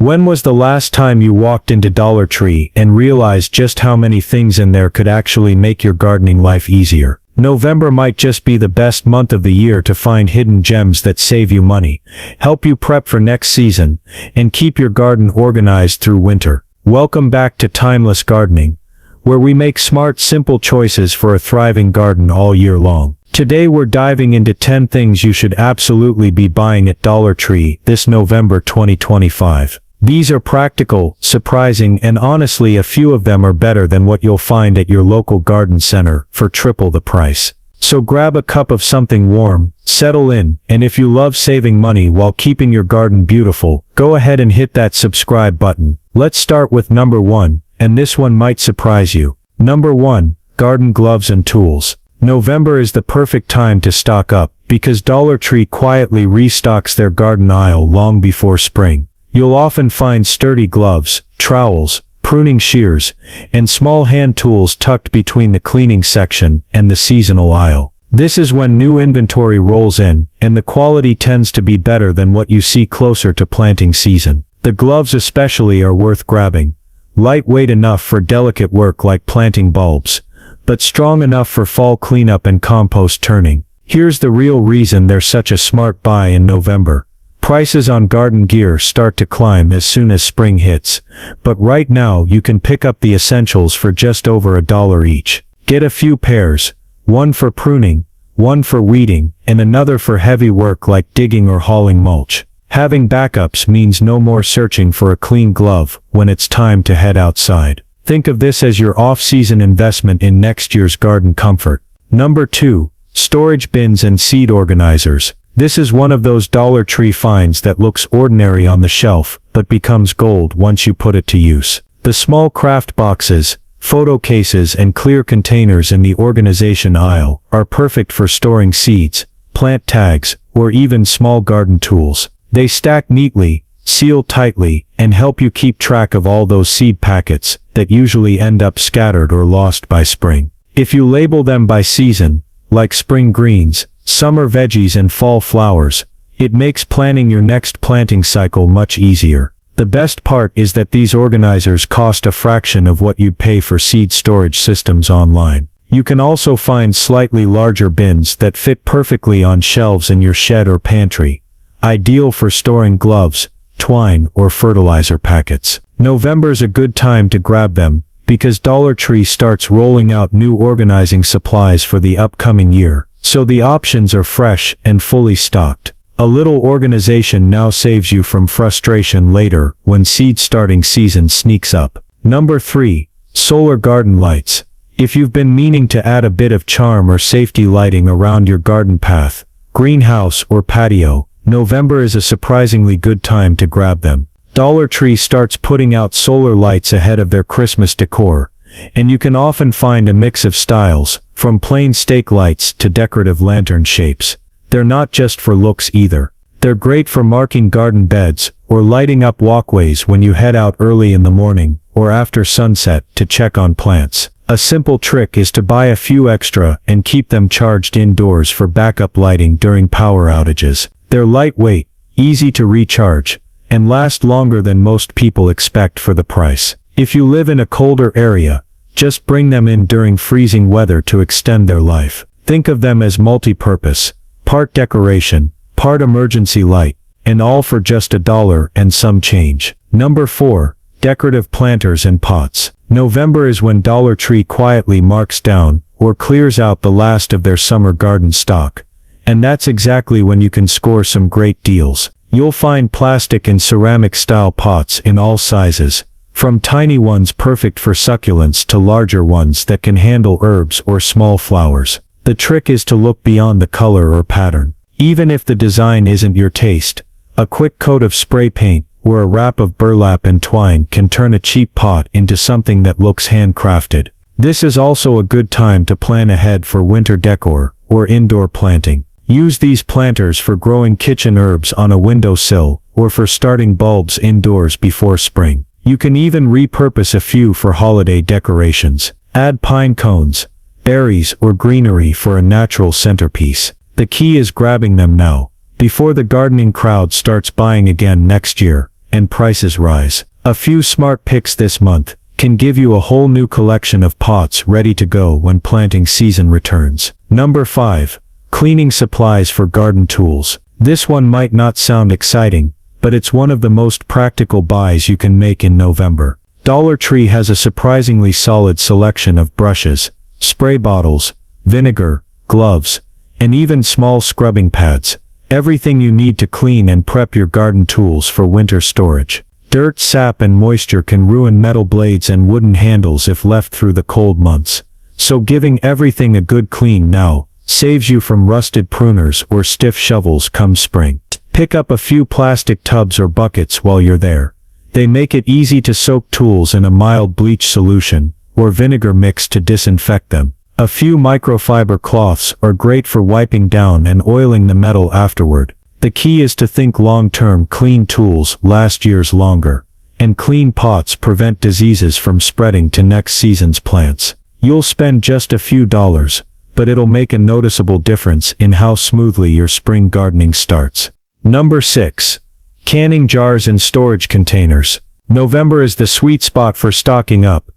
When was the last time you walked into Dollar Tree and realized just how many things in there could actually make your gardening life easier? November might just be the best month of the year to find hidden gems that save you money, help you prep for next season, and keep your garden organized through winter. Welcome back to Timeless Gardening, where we make smart, simple choices for a thriving garden all year long. Today we're diving into 10 things you should absolutely be buying at Dollar Tree this November 2025. These are practical, surprising, and honestly a few of them are better than what you'll find at your local garden center for triple the price. So grab a cup of something warm, settle in, and if you love saving money while keeping your garden beautiful, go ahead and hit that subscribe button. Let's start with number 1, and this one might surprise you. Number 1, garden gloves and tools. November is the perfect time to stock up, because Dollar Tree quietly restocks their garden aisle long before spring. You'll often find sturdy gloves, trowels, pruning shears, and small hand tools tucked between the cleaning section and the seasonal aisle. This is when new inventory rolls in, and the quality tends to be better than what you see closer to planting season. The gloves especially are worth grabbing. Lightweight enough for delicate work like planting bulbs, but strong enough for fall cleanup and compost turning. Here's the real reason they're such a smart buy in November. Prices on garden gear start to climb as soon as spring hits, but right now you can pick up the essentials for just over $1 each. Get a few pairs, one for pruning, one for weeding, and another for heavy work like digging or hauling mulch. Having backups means no more searching for a clean glove when it's time to head outside. Think of this as your off-season investment in next year's garden comfort. Number 2, storage bins and seed organizers. This is one of those Dollar Tree finds that looks ordinary on the shelf, but becomes gold once you put it to use. The small craft boxes, photo cases, and clear containers in the organization aisle are perfect for storing seeds, plant tags, or even small garden tools. They stack neatly, seal tightly, and help you keep track of all those seed packets that usually end up scattered or lost by spring. If you label them by season, like spring greens, summer veggies, and fall flowers, it makes planning your next planting cycle much easier. The best part is that these organizers cost a fraction of what you'd pay for seed storage systems online. You can also find slightly larger bins that fit perfectly on shelves in your shed or pantry, ideal for storing gloves, twine, or fertilizer packets. November's a good time to grab them, because Dollar Tree starts rolling out new organizing supplies for the upcoming year, so the options are fresh and fully stocked. A little organization now saves you from frustration later when seed starting season sneaks up. Number 3, solar garden lights. If you've been meaning to add a bit of charm or safety lighting around your garden path, greenhouse, or patio, November is a surprisingly good time to grab them. Dollar Tree starts putting out solar lights ahead of their Christmas decor, and you can often find a mix of styles, from plain stake lights to decorative lantern shapes. They're not just for looks either. They're great for marking garden beds, or lighting up walkways when you head out early in the morning, or after sunset to check on plants. A simple trick is to buy a few extra and keep them charged indoors for backup lighting during power outages. They're lightweight, easy to recharge, and last longer than most people expect for the price. If you live in a colder area, just bring them in during freezing weather to extend their life. Think of them as multi-purpose, part decoration, part emergency light, and all for just $1 and some change. Number 4, decorative planters and pots. November is when Dollar Tree quietly marks down or clears out the last of their summer garden stock. And that's exactly when you can score some great deals. You'll find plastic and ceramic style pots in all sizes, from tiny ones perfect for succulents to larger ones that can handle herbs or small flowers. The trick is to look beyond the color or pattern. Even if the design isn't your taste, a quick coat of spray paint or a wrap of burlap and twine can turn a cheap pot into something that looks handcrafted. This is also a good time to plan ahead for winter decor or indoor planting. Use these planters for growing kitchen herbs on a windowsill or for starting bulbs indoors before spring. You can even repurpose a few for holiday decorations. Add pine cones, berries, or greenery for a natural centerpiece. The key is grabbing them now, before the gardening crowd starts buying again next year, and prices rise. A few smart picks this month can give you a whole new collection of pots ready to go when planting season returns. Number 5. Cleaning supplies for garden tools. This one might not sound exciting, but it's one of the most practical buys you can make in November. Dollar Tree has a surprisingly solid selection of brushes, spray bottles, vinegar, gloves, and even small scrubbing pads. Everything you need to clean and prep your garden tools for winter storage. Dirt, sap, and moisture can ruin metal blades and wooden handles if left through the cold months. So giving everything a good clean now saves you from rusted pruners or stiff shovels come spring. Pick up a few plastic tubs or buckets while you're there. They make it easy to soak tools in a mild bleach solution or vinegar mix to disinfect them. A few microfiber cloths are great for wiping down and oiling the metal afterward. The key is to think long-term. Clean tools last years longer, and clean pots prevent diseases from spreading to next season's plants. You'll spend just a few dollars, but it'll make a noticeable difference in how smoothly your spring gardening starts. Number 6. Canning jars and storage containers. November is the sweet spot for stocking up,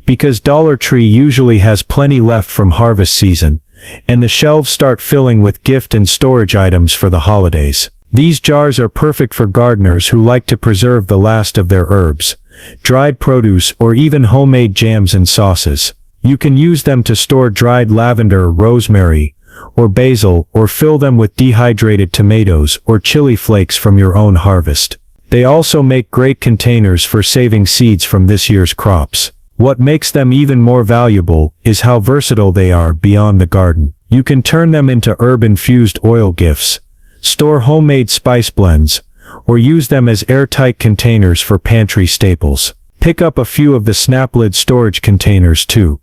because Dollar Tree usually has plenty left from harvest season, and the shelves start filling with gift and storage items for the holidays. These jars are perfect for gardeners who like to preserve the last of their herbs, dried produce, or even homemade jams and sauces. You can use them to store dried lavender, rosemary, or basil, or fill them with dehydrated tomatoes or chili flakes from your own harvest. They also make great containers for saving seeds from this year's crops. What makes them even more valuable is how versatile they are beyond the garden. You can turn them into herb-infused oil gifts, store homemade spice blends, or use them as airtight containers for pantry staples. Pick up a few of the snap-lid storage containers too.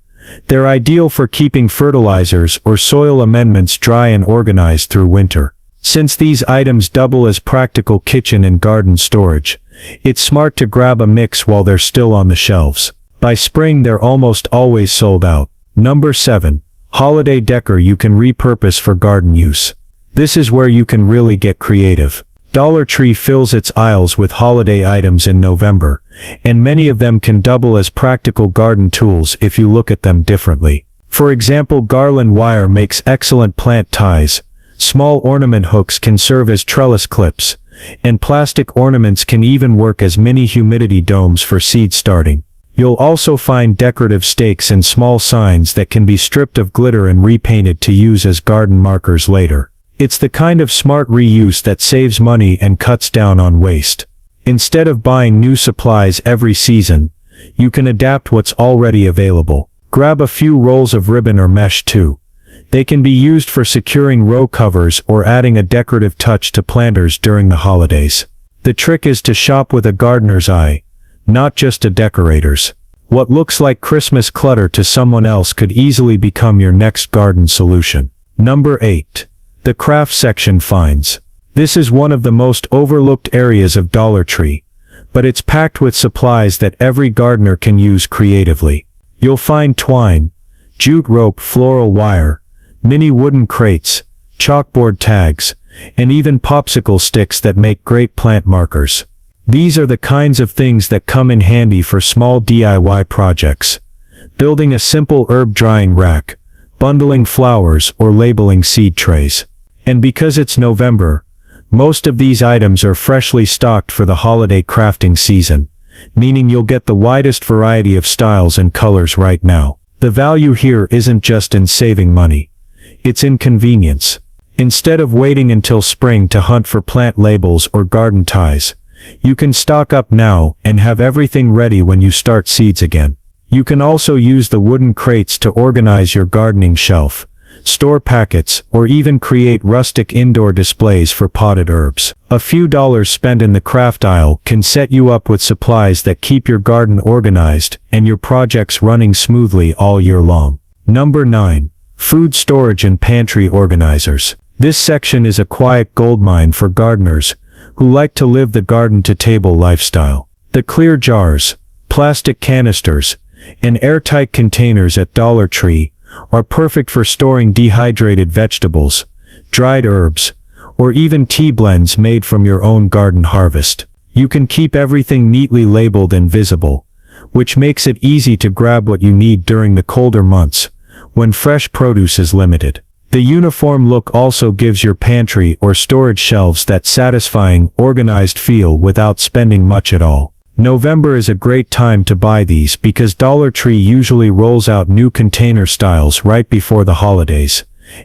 They're ideal for keeping fertilizers or soil amendments dry and organized through winter. Since these items double as practical kitchen and garden storage, it's smart to grab a mix while they're still on the shelves. By spring they're almost always sold out. Number 7. Holiday decor you can repurpose for garden use. This is where you can really get creative. Dollar Tree fills its aisles with holiday items in November, and many of them can double as practical garden tools if you look at them differently. For example, garland wire makes excellent plant ties, small ornament hooks can serve as trellis clips, and plastic ornaments can even work as mini humidity domes for seed starting. You'll also find decorative stakes and small signs that can be stripped of glitter and repainted to use as garden markers later. It's the kind of smart reuse that saves money and cuts down on waste. Instead of buying new supplies every season, you can adapt what's already available. Grab a few rolls of ribbon or mesh too. They can be used for securing row covers or adding a decorative touch to planters during the holidays. The trick is to shop with a gardener's eye, not just a decorator's. What looks like Christmas clutter to someone else could easily become your next garden solution. Number 8. The craft section finds. This is one of the most overlooked areas of Dollar Tree, but it's packed with supplies that every gardener can use creatively. You'll find twine, jute rope, floral wire, mini wooden crates, chalkboard tags, and even popsicle sticks that make great plant markers. These are the kinds of things that come in handy for small DIY projects. Building a simple herb drying rack, bundling flowers, or labeling seed trays. And because it's November, most of these items are freshly stocked for the holiday crafting season, meaning you'll get the widest variety of styles and colors right now. The value here isn't just in saving money. It's in convenience. Instead of waiting until spring to hunt for plant labels or garden ties, you can stock up now and have everything ready when you start seeds again. You can also use the wooden crates to organize your gardening shelf, store packets, or even create rustic indoor displays for potted herbs. A few dollars spent in the craft aisle can set you up with supplies that keep your garden organized and your projects running smoothly all year long. Number 9. Food storage and pantry organizers. This section is a quiet goldmine for gardeners who like to live the garden-to-table lifestyle. The clear jars, plastic canisters, and airtight containers at Dollar Tree are perfect for storing dehydrated vegetables, dried herbs, or even tea blends made from your own garden harvest. You can keep everything neatly labeled and visible, which makes it easy to grab what you need during the colder months, when fresh produce is limited. The uniform look also gives your pantry or storage shelves that satisfying, organized feel without spending much at all. November is a great time to buy these because Dollar Tree usually rolls out new container styles right before the holidays,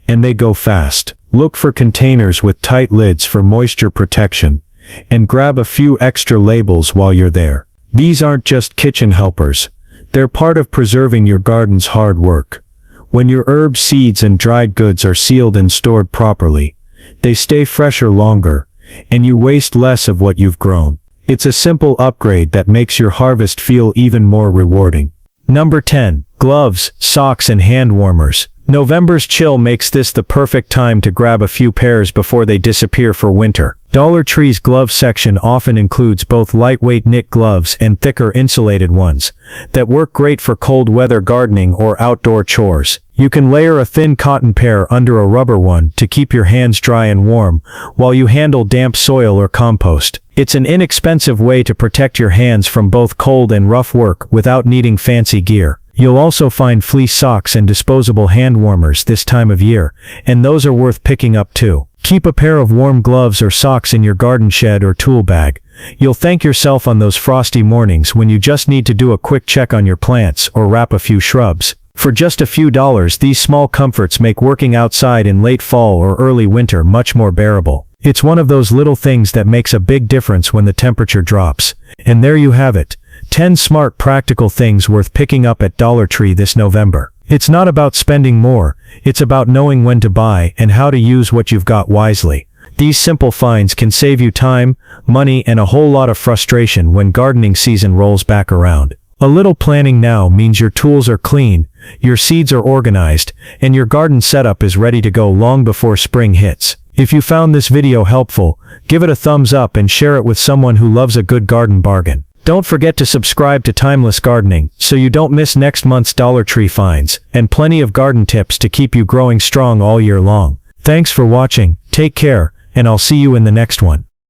and they go fast. Look for containers with tight lids for moisture protection, and grab a few extra labels while you're there. These aren't just kitchen helpers. They're part of preserving your garden's hard work. When your herbs, seeds, and dried goods are sealed and stored properly, they stay fresher longer, and you waste less of what you've grown. It's a simple upgrade that makes your harvest feel even more rewarding. Number 10. Gloves, socks, and hand warmers. November's chill makes this the perfect time to grab a few pairs before they disappear for winter. Dollar Tree's glove section often includes both lightweight knit gloves and thicker insulated ones that work great for cold weather gardening or outdoor chores. You can layer a thin cotton pair under a rubber one to keep your hands dry and warm while you handle damp soil or compost. It's an inexpensive way to protect your hands from both cold and rough work without needing fancy gear. You'll also find fleece socks and disposable hand warmers this time of year, and those are worth picking up too. Keep a pair of warm gloves or socks in your garden shed or tool bag. You'll thank yourself on those frosty mornings when you just need to do a quick check on your plants or wrap a few shrubs. For just a few dollars, these small comforts make working outside in late fall or early winter much more bearable. It's one of those little things that makes a big difference when the temperature drops. And there you have it. 10 smart practical things worth picking up at Dollar Tree this November. It's not about spending more, it's about knowing when to buy and how to use what you've got wisely. These simple finds can save you time, money, and a whole lot of frustration when gardening season rolls back around. A little planning now means your tools are clean, your seeds are organized, and your garden setup is ready to go long before spring hits. If you found this video helpful, give it a thumbs up and share it with someone who loves a good garden bargain. Don't forget to subscribe to Timeless Gardening so you don't miss next month's Dollar Tree finds, and plenty of garden tips to keep you growing strong all year long. Thanks for watching, take care, and I'll see you in the next one.